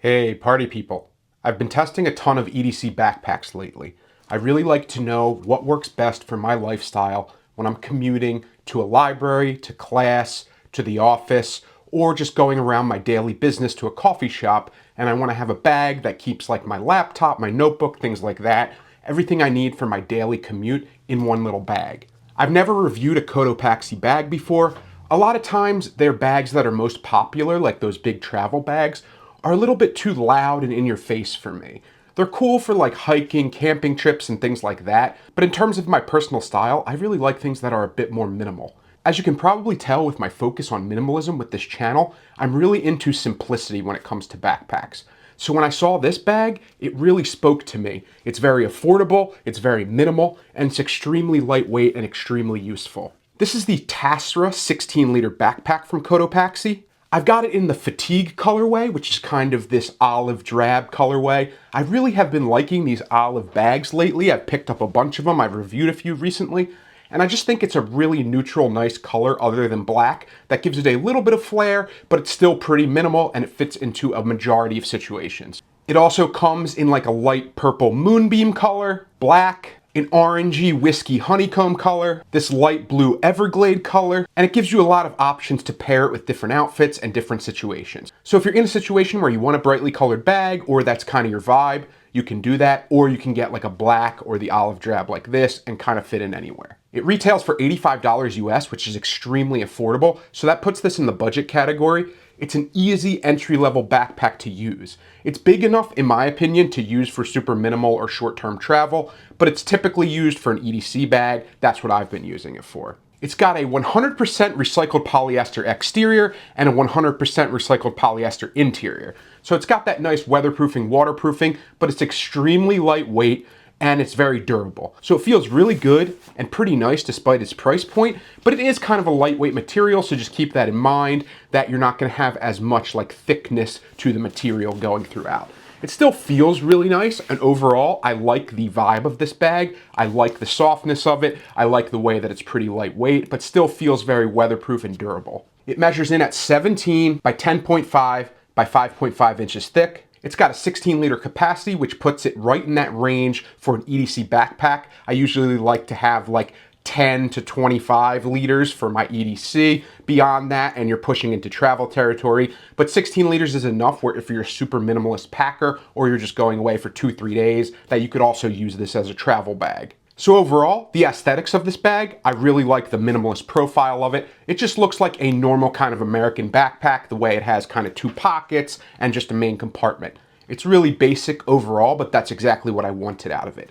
Hey, party people. I've been testing a ton of EDC backpacks lately. I really like to know what works best for my lifestyle when I'm commuting to a library, to class, to the office, or just going around my daily business to a coffee shop, and I want to have a bag that keeps like my laptop, my notebook, things like that, everything I need for my daily commute in one little bag. I've never reviewed a Cotopaxi bag before. A lot of times they're bags that are most popular, like those big travel bags, are a little bit too loud and in your face for me. They're cool for like hiking, camping trips and things like that, but in terms of my personal style, I really like things that are a bit more minimal. As you can probably tell with my focus on minimalism with this channel, I'm really into simplicity when it comes to backpacks. So when I saw this bag, it really spoke to me. It's very affordable, it's very minimal, and it's extremely lightweight and extremely useful. This is the Tasra 16-liter backpack from Cotopaxi. I've got it in the fatigue colorway, which is kind of this olive drab colorway. I really have been liking these olive bags lately. I've picked up a bunch of them. I've reviewed a few recently. And I just think it's a really neutral, nice color other than black that gives it a little bit of flair, but it's still pretty minimal and it fits into a majority of situations. It also comes in like a light purple moonbeam color, black, an orangey whiskey honeycomb color, this light blue everglade color, and it gives you a lot of options to pair it with different outfits and different situations. So if you're in a situation where you want a brightly colored bag, or that's kind of your vibe, you can do that, or you can get like a black or the olive drab like this and kind of fit in anywhere. It retails for $85 US, which is extremely affordable, so that puts this in the budget category. It's an easy entry-level backpack to use. It's big enough, in my opinion, to use for super minimal or short-term travel, but it's typically used for an EDC bag. That's what I've been using it for. It's got a 100% recycled polyester exterior and a 100% recycled polyester interior. So it's got that nice weatherproofing, waterproofing, but it's extremely lightweight and it's very durable. So it feels really good and pretty nice despite its price point, but it is kind of a lightweight material, so just keep that in mind that you're not gonna have as much like thickness to the material going throughout. It still feels really nice, and overall, I like the vibe of this bag. I like the softness of it. I like the way that it's pretty lightweight, but still feels very weatherproof and durable. It measures in at 17 by 10.5 by 5.5 inches thick. It's got a 16-liter capacity, which puts it right in that range for an EDC backpack. I usually like to have like 10 to 25 liters for my EDC. Beyond that, and you're pushing into travel territory, but 16 liters is enough where if you're a super minimalist packer or you're just going away for 2-3 days, that you could also use this as a travel bag. So overall, the aesthetics of this bag, I really like the minimalist profile of it. It just looks like a normal kind of American backpack, the way it has kind of 2 pockets and just a main compartment. It's really basic overall, but that's exactly what I wanted out of it.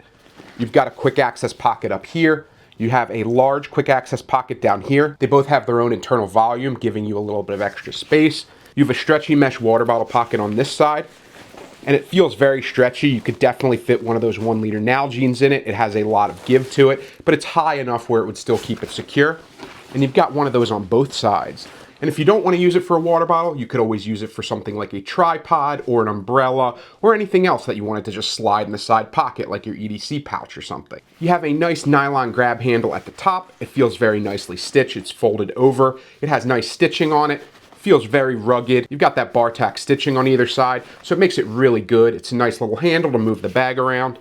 You've got a quick access pocket up here. You have a large quick access pocket down here. They both have their own internal volume, giving you a little bit of extra space. You have a stretchy mesh water bottle pocket on this side, and it feels very stretchy. You could definitely fit one of those 1-liter Nalgene's in it. It has a lot of give to it, but it's high enough where it would still keep it secure. And you've got one of those on both sides. And if you don't want to use it for a water bottle, you could always use it for something like a tripod or an umbrella or anything else that you wanted to just slide in the side pocket, like your EDC pouch or something. You have a nice nylon grab handle at the top. It feels very nicely stitched. It's folded over. It has nice stitching on it. Feels very rugged. You've got that bar tack stitching on either side, so it makes it really good. It's a nice little handle to move the bag around.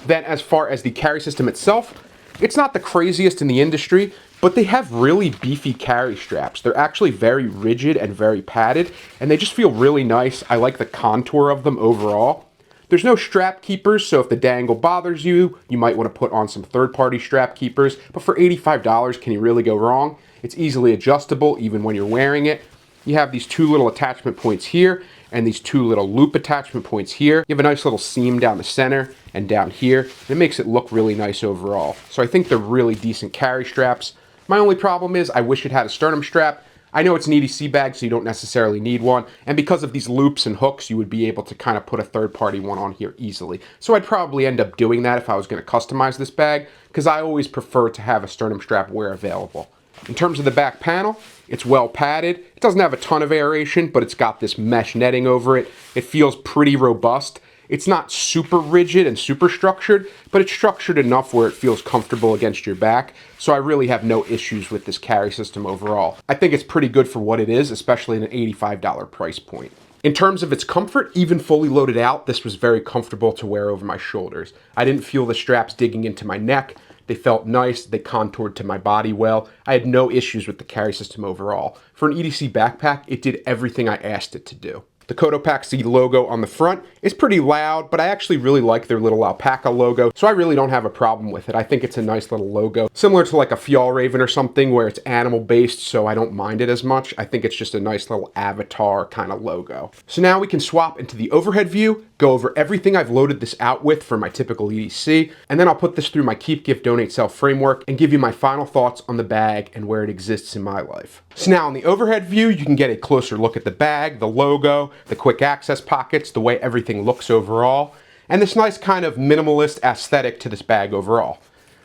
Then as far as the carry system itself, it's not the craziest in the industry, but they have really beefy carry straps. They're actually very rigid and very padded, and they just feel really nice. I like the contour of them overall. There's no strap keepers, so if the dangle bothers you, you might want to put on some third-party strap keepers, but for $85, can you really go wrong? It's easily adjustable even when you're wearing it. You have these 2 little attachment points here and these 2 little loop attachment points here. You have a nice little seam down the center and down here, and it makes it look really nice overall. So I think they're really decent carry straps. My only problem is I wish it had a sternum strap. I know it's an EDC bag, so you don't necessarily need one, and because of these loops and hooks, you would be able to kind of put a third-party one on here easily. So I'd probably end up doing that if I was going to customize this bag, because I always prefer to have a sternum strap where available. In terms of the back panel, it's well padded. It doesn't have a ton of aeration, but it's got this mesh netting over it. It feels pretty robust. It's not super rigid and super structured, but it's structured enough where it feels comfortable against your back. So I really have no issues with this carry system overall. I think it's pretty good for what it is, especially at an $85 price point. In terms of its comfort, even fully loaded out, this was very comfortable to wear over my shoulders. I didn't feel the straps digging into my neck. They felt nice, they contoured to my body well. I had no issues with the carry system overall. For an EDC backpack, it did everything I asked it to do. The Cotopaxi logo on the front is pretty loud, but I actually really like their little alpaca logo, so I really don't have a problem with it. I think it's a nice little logo. Similar to like a Fjallraven or something where it's animal based, so I don't mind it as much. I think it's just a nice little avatar kind of logo. So now we can swap into the overhead view, go over everything I've loaded this out with for my typical EDC, and then I'll put this through my Keep, Gift, Donate, Sell framework and give you my final thoughts on the bag and where it exists in my life. So now in the overhead view, you can get a closer look at the bag, the logo, the quick access pockets, the way everything looks overall, and this nice kind of minimalist aesthetic to this bag overall.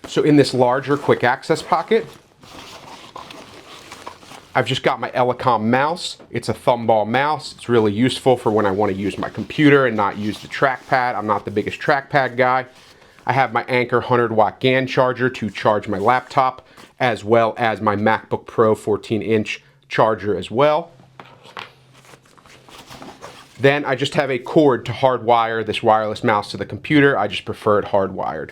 So in this larger quick access pocket, I've just got my Elecom mouse. It's a thumball mouse. It's really useful for when I want to use my computer and not use the trackpad. I'm not the biggest trackpad guy. I have my Anker 100-watt GAN charger to charge my laptop, as well as my MacBook Pro 14-inch charger as well. Then I just have a cord to hardwire this wireless mouse to the computer. I just prefer it hardwired.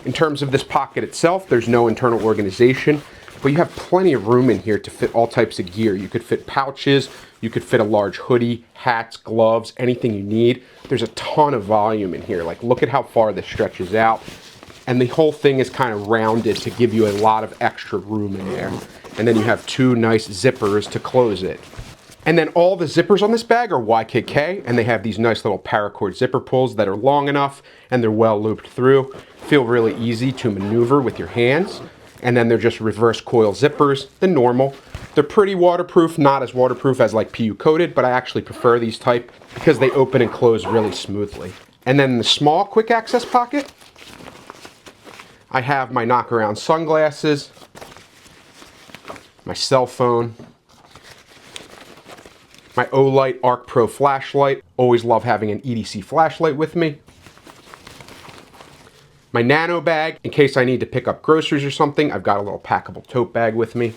In terms of this pocket itself, there's no internal organization, but you have plenty of room in here to fit all types of gear. You could fit pouches, you could fit a large hoodie, hats, gloves, anything you need. There's a ton of volume in here. Like, look at how far this stretches out. And the whole thing is kind of rounded to give you a lot of extra room in there. And then you have two nice zippers to close it. And then all the zippers on this bag are YKK, and they have these nice little paracord zipper pulls that are long enough and they're well looped through. Feel really easy to maneuver with your hands. And then they're just reverse coil zippers, the normal. They're pretty waterproof, not as waterproof as like PU coated, but I actually prefer these type because they open and close really smoothly. And then the small quick access pocket, I have my knockaround sunglasses, my cell phone, my Olight Arc Pro flashlight. Always love having an EDC flashlight with me. My nano bag, in case I need to pick up groceries or something, I've got a little packable tote bag with me.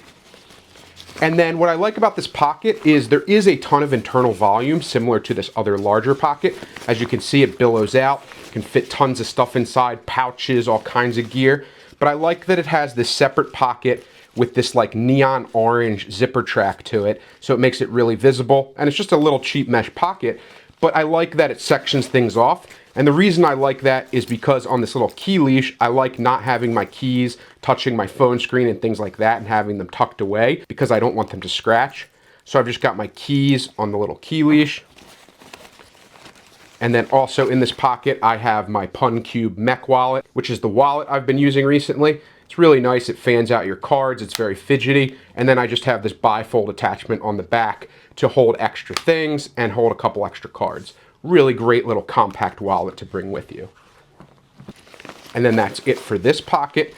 And then what I like about this pocket is there is a ton of internal volume similar to this other larger pocket. As you can see, it billows out. You can fit tons of stuff inside, pouches, all kinds of gear. But I like that it has this separate pocket with this like neon orange zipper track to it, so it makes it really visible. And it's just a little cheap mesh pocket, but I like that it sections things off. And the reason I like that is because on this little key leash, I like not having my keys touching my phone screen and things like that and having them tucked away because I don't want them to scratch. So I've just got my keys on the little key leash. And then also in this pocket, I have my PunCube Mech wallet, which is the wallet I've been using recently. It's really nice. It fans out your cards. It's very fidgety. And then I just have this bifold attachment on the back to hold extra things and hold a couple extra cards. Really great little compact wallet to bring with you. And then that's it for this pocket.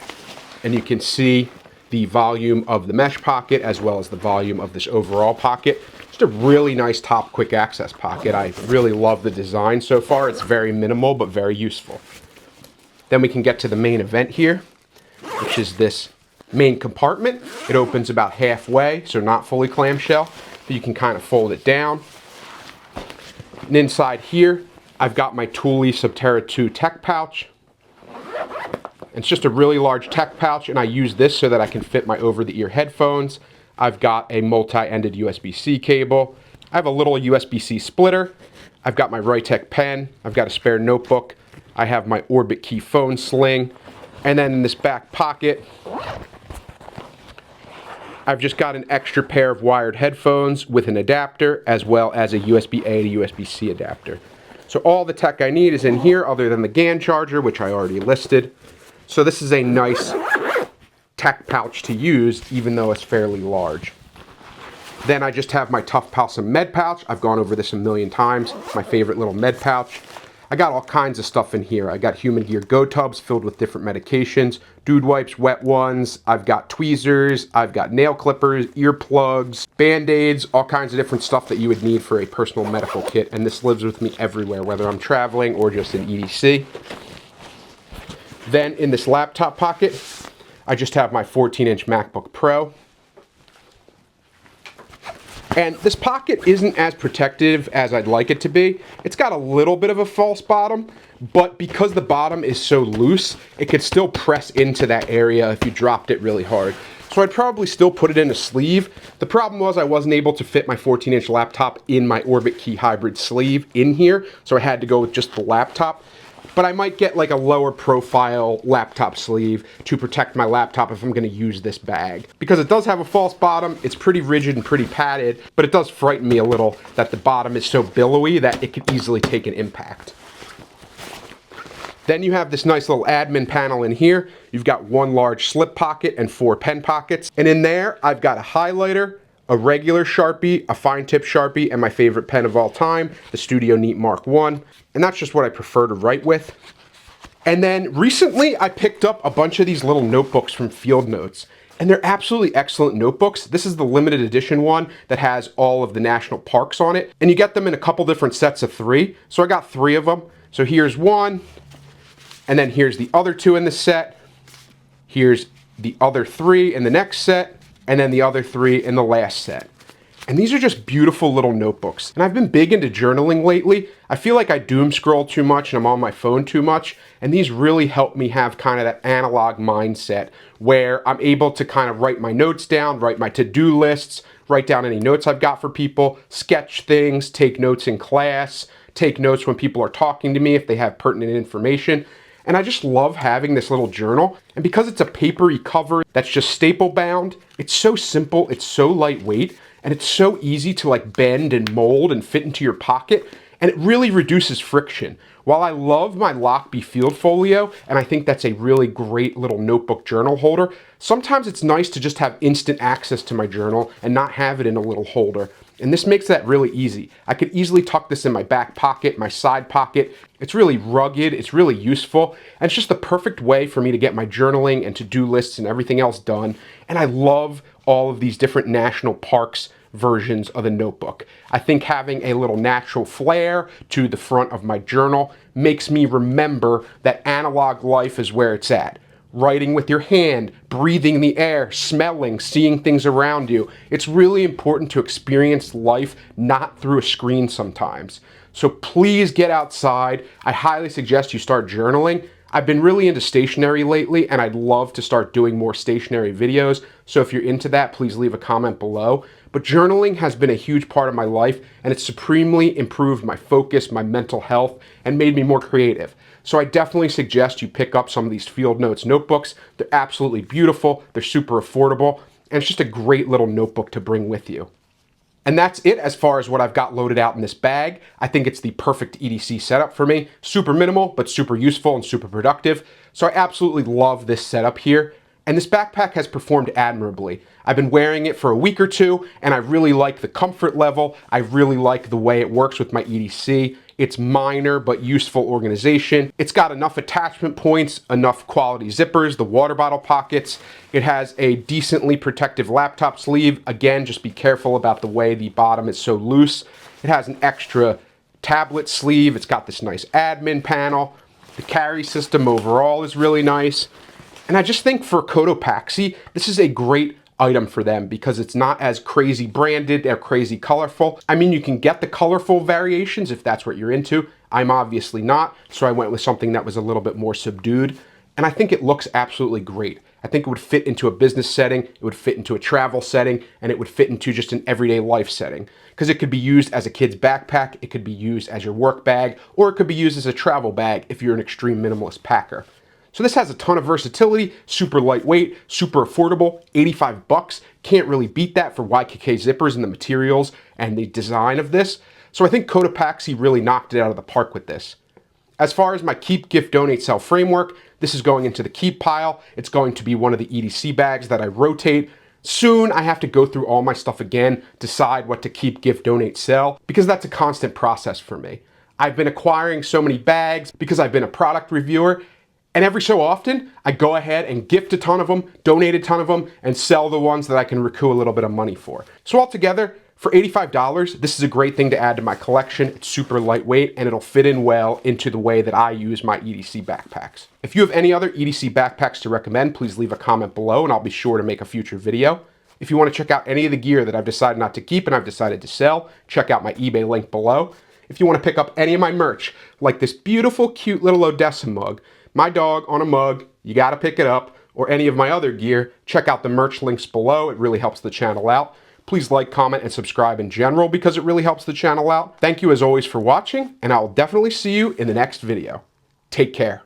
And you can see the volume of the mesh pocket as well as the volume of this overall pocket. Just a really nice top quick access pocket. I really love the design so far. It's very minimal but very useful. Then we can get to the main event here, which is this main compartment. It opens about halfway, so not fully clamshell, but you can kind of fold it down. And inside here, I've got my Thule Subterra 2 tech pouch. It's just a really large tech pouch, and I use this so that I can fit my over-the-ear headphones. I've got a multi-ended USB-C cable. I have a little USB-C splitter. I've got my Rytec pen. I've got a spare notebook. I have my Orbit Key phone sling. And then in this back pocket, I've just got an extra pair of wired headphones with an adapter as well as a USB-A to USB-C adapter. So all the tech I need is in here other than the GAN charger, which I already listed. So this is a nice tech pouch to use even though it's fairly large. Then I just have my Tough Palsam med pouch. I've gone over this a million times. My favorite little med pouch. I got all kinds of stuff in here. I got Human Gear Go tubs filled with different medications, dude wipes, wet ones. I've got tweezers. I've got nail clippers, earplugs, band-aids, all kinds of different stuff that you would need for a personal medical kit. And this lives with me everywhere, whether I'm traveling or just in EDC. Then in this laptop pocket, I just have my 14-inch MacBook Pro. And this pocket isn't as protective as I'd like it to be. It's got a little bit of a false bottom, but because the bottom is so loose, it could still press into that area if you dropped it really hard. So I'd probably still put it in a sleeve. The problem was I wasn't able to fit my 14-inch laptop in my Orbit Key Hybrid sleeve in here, so I had to go with just the laptop. But I might get like a lower profile laptop sleeve to protect my laptop if I'm going to use this bag. Because it does have a false bottom, it's pretty rigid and pretty padded, but it does frighten me a little that the bottom is so billowy that it could easily take an impact. Then you have this nice little admin panel in here. You've got one large slip pocket and 4 pen pockets. And in there, I've got a highlighter, a regular Sharpie, a fine tip Sharpie, and my favorite pen of all time, the Studio Neat Mark I. And that's just what I prefer to write with. And then recently I picked up a bunch of these little notebooks from Field Notes. And they're absolutely excellent notebooks. This is the limited edition one that has all of the national parks on it. And you get them in a couple different sets of 3. So I got 3 of them. So here's one, and then here's the other 2 in the set. Here's the other 3 in the next set, and then the other 3 in the last set. And these are just beautiful little notebooks. And I've been big into journaling lately. I feel like I doom scroll too much and I'm on my phone too much. And these really help me have kind of that analog mindset where I'm able to kind of write my notes down, write my to-do lists, write down any notes I've got for people, sketch things, take notes in class, take notes when people are talking to me if they have pertinent information. And I just love having this little journal. And because it's a papery cover that's just staple bound, it's so simple, it's so lightweight, and it's so easy to like bend and mold and fit into your pocket, and it really reduces friction. While I love my Lockbee Field Folio, and I think that's a really great little notebook journal holder, sometimes it's nice to just have instant access to my journal and not have it in a little holder. And this makes that really easy. I could easily tuck this in my back pocket, my side pocket. It's really rugged, it's really useful, and it's just the perfect way for me to get my journaling and to-do lists and everything else done. And I love all of these different national parks versions of the notebook. I think having a little natural flair to the front of my journal makes me remember that analog life is where it's at. Writing with your hand, breathing the air, smelling, seeing things around you. It's really important to experience life not through a screen sometimes. So please get outside. I highly suggest you start journaling. I've been really into stationery lately, and I'd love to start doing more stationery videos. So if you're into that, please leave a comment below. But journaling has been a huge part of my life, and it's supremely improved my focus, my mental health, and made me more creative. So I definitely suggest you pick up some of these Field Notes notebooks. They're absolutely beautiful, they're super affordable, and it's just a great little notebook to bring with you. And that's it as far as what I've got loaded out in this bag. I think it's the perfect EDC setup for me. Super minimal, but super useful and super productive. So I absolutely love this setup here. And this backpack has performed admirably. I've been wearing it for a week or 2, and I really like the comfort level. I really like the way it works with my EDC. It's minor but useful organization. It's got enough attachment points, enough quality zippers, the water bottle pockets. It has a decently protective laptop sleeve. Again, just be careful about the way the bottom is so loose. It has an extra tablet sleeve. It's got this nice admin panel. The carry system overall is really nice. And I just think for Cotopaxi, this is a great item for them because it's not as crazy branded or crazy colorful. I mean, you can get the colorful variations if that's what you're into. I'm obviously not, so I went with something that was a little bit more subdued. And I think it looks absolutely great. I think it would fit into a business setting, it would fit into a travel setting, and it would fit into just an everyday life setting. Because it could be used as a kid's backpack, it could be used as your work bag, or it could be used as a travel bag if you're an extreme minimalist packer. So this has a ton of versatility, super lightweight, super affordable, 85 bucks. Can't really beat that for YKK zippers and the materials and the design of this. So I think Cotopaxi really knocked it out of the park with this. As far as my keep, gift, donate, sell framework, this is going into the keep pile. It's going to be one of the EDC bags that I rotate. Soon I have to go through all my stuff again, decide what to keep, gift, donate, sell, because that's a constant process for me. I've been acquiring so many bags because I've been a product reviewer. And every so often, I go ahead and gift a ton of them, donate a ton of them, and sell the ones that I can recoup a little bit of money for. So altogether, for $85, this is a great thing to add to my collection. It's super lightweight, and it'll fit in well into the way that I use my EDC backpacks. If you have any other EDC backpacks to recommend, please leave a comment below, and I'll be sure to make a future video. If you want to check out any of the gear that I've decided not to keep and I've decided to sell, check out my eBay link below. If you want to pick up any of my merch, like this beautiful, cute little Odessa mug, my dog on a mug, you got to pick it up, or any of my other gear, check out the merch links below. It really helps the channel out. Please like, comment, and subscribe in general because it really helps the channel out. Thank you as always for watching, and I will definitely see you in the next video. Take care.